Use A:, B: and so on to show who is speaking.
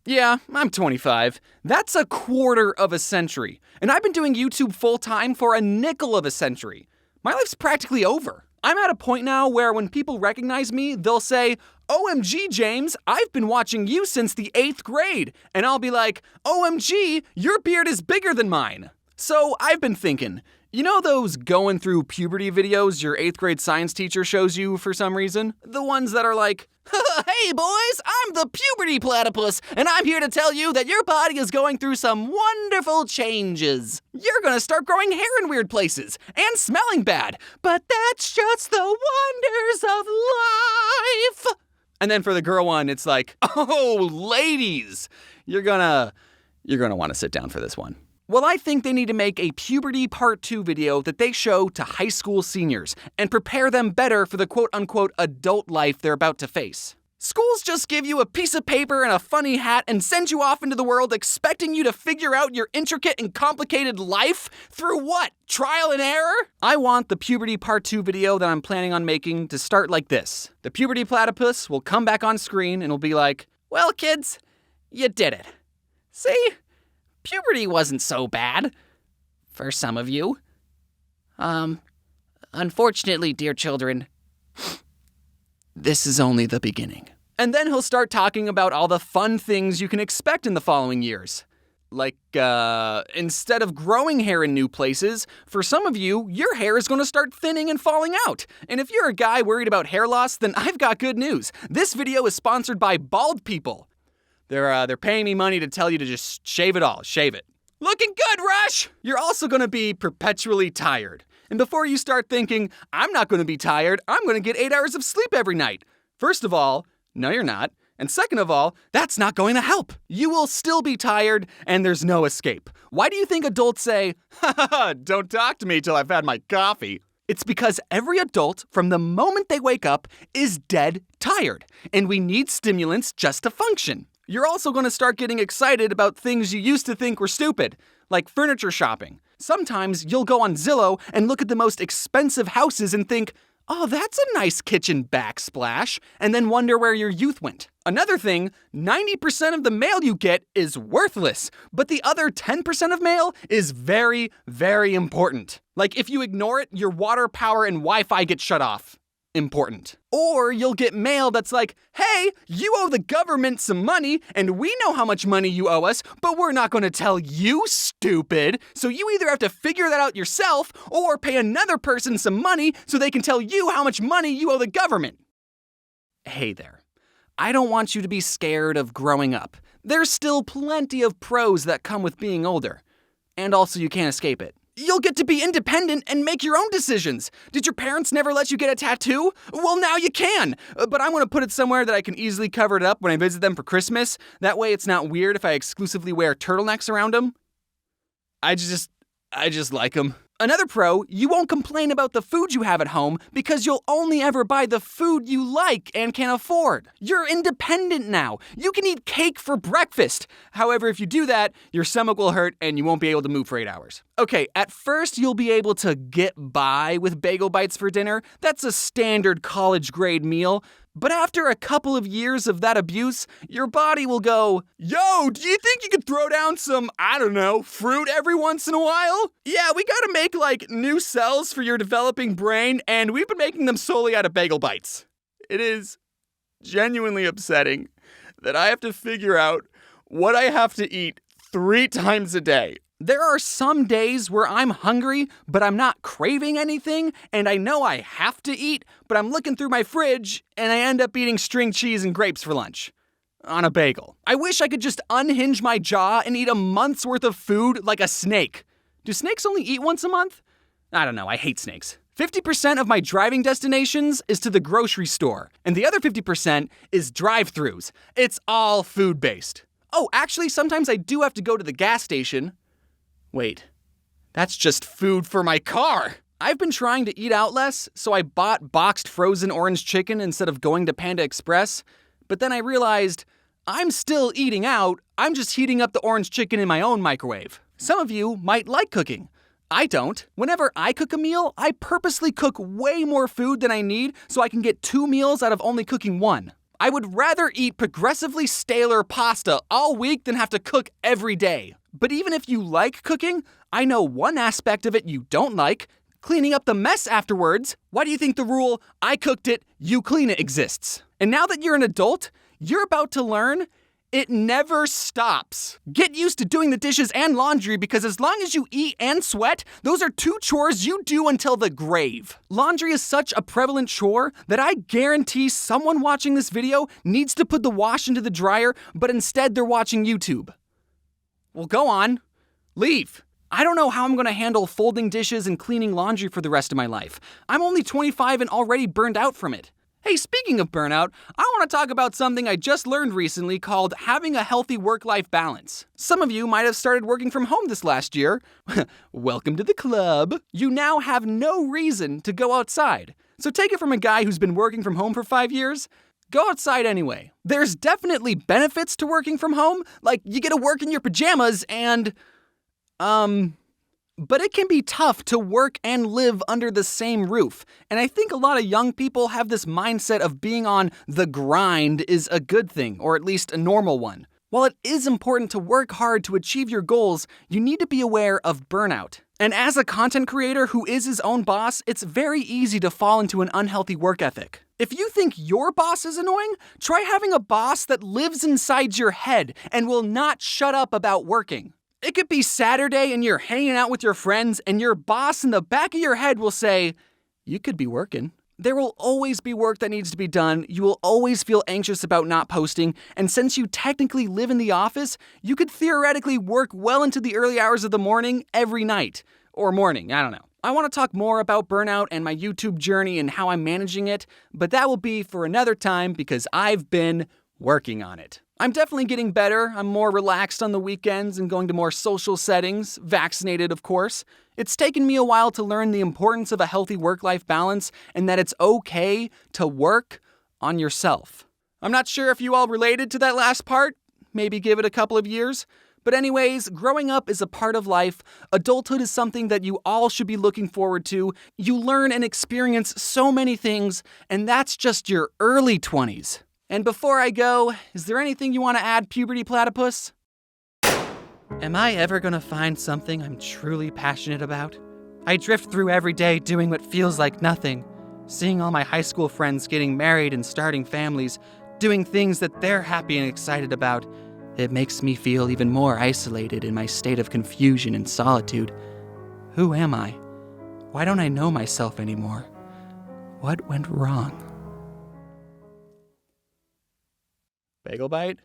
A: Yeah, I'm 25. That's a quarter of a century. And I've been doing YouTube full-time for a nickel of a century. My life's practically over. I'm at a point now where when people recognize me, they'll say, OMG, James, I've been watching you since the 8th grade. And I'll be like, OMG, your beard is bigger than mine. So I've been thinking, you know those going through puberty videos your 8th grade science teacher shows you for some reason? The ones that are like, hey boys, I'm the puberty platypus, and I'm here to tell you that your body is going through some wonderful changes. You're gonna start growing hair in weird places, and smelling bad, but that's just the wonders of life. And then for the girl one, it's like, oh, ladies, you're gonna want to sit down for this one. Well, I think they need to make a puberty part 2 video that they show to high school seniors and prepare them better for the quote-unquote adult life they're about to face. Schools just give you a piece of paper and a funny hat and send you off into the world expecting you to figure out your intricate and complicated life through what? Trial and error? I want the puberty part 2 video that I'm planning on making to start like this. The puberty platypus will come back on screen and will be like, well, kids, you did it. See? Puberty wasn't so bad. For some of you. Unfortunately, dear children, this is only the beginning. And then he'll start talking about all the fun things you can expect in the following years. Like, instead of growing hair in new places, for some of you, your hair is going to start thinning and falling out. And if you're a guy worried about hair loss, then I've got good news. This video is sponsored by Bald People. They're paying me money to tell you to just shave it all. Shave it. Looking good, Rush! You're also going to be perpetually tired. And before you start thinking, I'm not going to be tired, I'm going to get 8 hours of sleep every night. First of all, no you're not. And second of all, that's not going to help. You will still be tired, and there's no escape. Why do you think adults say, don't talk to me till I've had my coffee? It's because every adult, from the moment they wake up, is dead tired. And we need stimulants just to function. You're also going to start getting excited about things you used to think were stupid, like furniture shopping. Sometimes you'll go on Zillow and look at the most expensive houses and think, oh, that's a nice kitchen backsplash, and then wonder where your youth went. Another thing, 90% of the mail you get is worthless, but the other 10% of mail is very, very important. Like if you ignore it, your water, power, and Wi-Fi get shut off. Important. Or you'll get mail that's like, hey, you owe the government some money, and we know how much money you owe us, but we're not going to tell you, stupid. So you either have to figure that out yourself, or pay another person some money so they can tell you how much money you owe the government. Hey there. I don't want you to be scared of growing up. There's still plenty of pros that come with being older. And also you can't escape it. You'll get to be independent and make your own decisions. Did your parents never let you get a tattoo? Well, now you can. But I'm going to put it somewhere that I can easily cover it up when I visit them for Christmas. That way it's not weird if I exclusively wear turtlenecks around them. I just like them. Another pro, you won't complain about the food you have at home because you'll only ever buy the food you like and can afford. You're independent now. You can eat cake for breakfast. However, if you do that, your stomach will hurt and you won't be able to move for 8 hours. Okay, at first you'll be able to get by with bagel bites for dinner. That's a standard college grade meal. But after a couple of years of that abuse, your body will go, yo, do you think you could throw down some, I don't know, fruit every once in a while? Yeah, we gotta make new cells for your developing brain, and we've been making them solely out of bagel bites. It is genuinely upsetting that I have to figure out what I have to eat 3 times a day. There are some days where I'm hungry, but I'm not craving anything, and I know I have to eat, but I'm looking through my fridge, and I end up eating string cheese and grapes for lunch. On a bagel. I wish I could just unhinge my jaw and eat a month's worth of food like a snake. Do snakes only eat once a month? I don't know, I hate snakes. 50% of my driving destinations is to the grocery store, and the other 50% is drive-thrus. It's all food-based. Oh, actually, sometimes I do have to go to the gas station. Wait, that's just food for my car. I've been trying to eat out less, so I bought boxed frozen orange chicken instead of going to Panda Express. But then I realized I'm still eating out, I'm just heating up the orange chicken in my own microwave. Some of you might like cooking. I don't. Whenever I cook a meal, I purposely cook way more food than I need so I can get 2 meals out of only cooking 1. I would rather eat progressively staler pasta all week than have to cook every day. But even if you like cooking, I know one aspect of it you don't like: cleaning up the mess afterwards. Why do you think the rule, I cooked it, you clean it, exists? And now that you're an adult, you're about to learn it never stops. Get used to doing the dishes and laundry, because as long as you eat and sweat, those are 2 chores you do until the grave. Laundry is such a prevalent chore that I guarantee someone watching this video needs to put the wash into the dryer, but instead they're watching YouTube. Well, go on. Leave. I don't know how I'm going to handle folding dishes and cleaning laundry for the rest of my life. I'm only 25 and already burned out from it. Hey, speaking of burnout, I want to talk about something I just learned recently called having a healthy work-life balance. Some of you might have started working from home this last year. Welcome to the club. You now have no reason to go outside. So take it from a guy who's been working from home for 5 years. Go outside anyway. There's definitely benefits to working from home, like you get to work in your pajamas and, but it can be tough to work and live under the same roof. And I think a lot of young people have this mindset of being on the grind is a good thing, or at least a normal one. While it is important to work hard to achieve your goals, you need to be aware of burnout. And as a content creator who is his own boss, it's very easy to fall into an unhealthy work ethic. If you think your boss is annoying, try having a boss that lives inside your head and will not shut up about working. It could be Saturday and you're hanging out with your friends and your boss in the back of your head will say, you could be working. There will always be work that needs to be done. You will always feel anxious about not posting. And since you technically live in the office, you could theoretically work well into the early hours of the morning every night. Or morning, I don't know. I want to talk more about burnout and my YouTube journey and how I'm managing it, but that will be for another time because I've been working on it. I'm definitely getting better. I'm more relaxed on the weekends and going to more social settings, vaccinated of course. It's taken me a while to learn the importance of a healthy work-life balance and that it's okay to work on yourself. I'm not sure if you all related to that last part. Maybe give it a couple of years. But anyways, growing up is a part of life. Adulthood is something that you all should be looking forward to. You learn and experience so many things, and that's just your early 20s. And before I go, is there anything you want to add, Puberty Platypus? Am I ever gonna find something I'm truly passionate about? I drift through every day doing what feels like nothing, seeing all my high school friends getting married and starting families, doing things that they're happy and excited about. It makes me feel even more isolated in my state of confusion and solitude. Who am I? Why don't I know myself anymore? What went wrong? Bagel bite?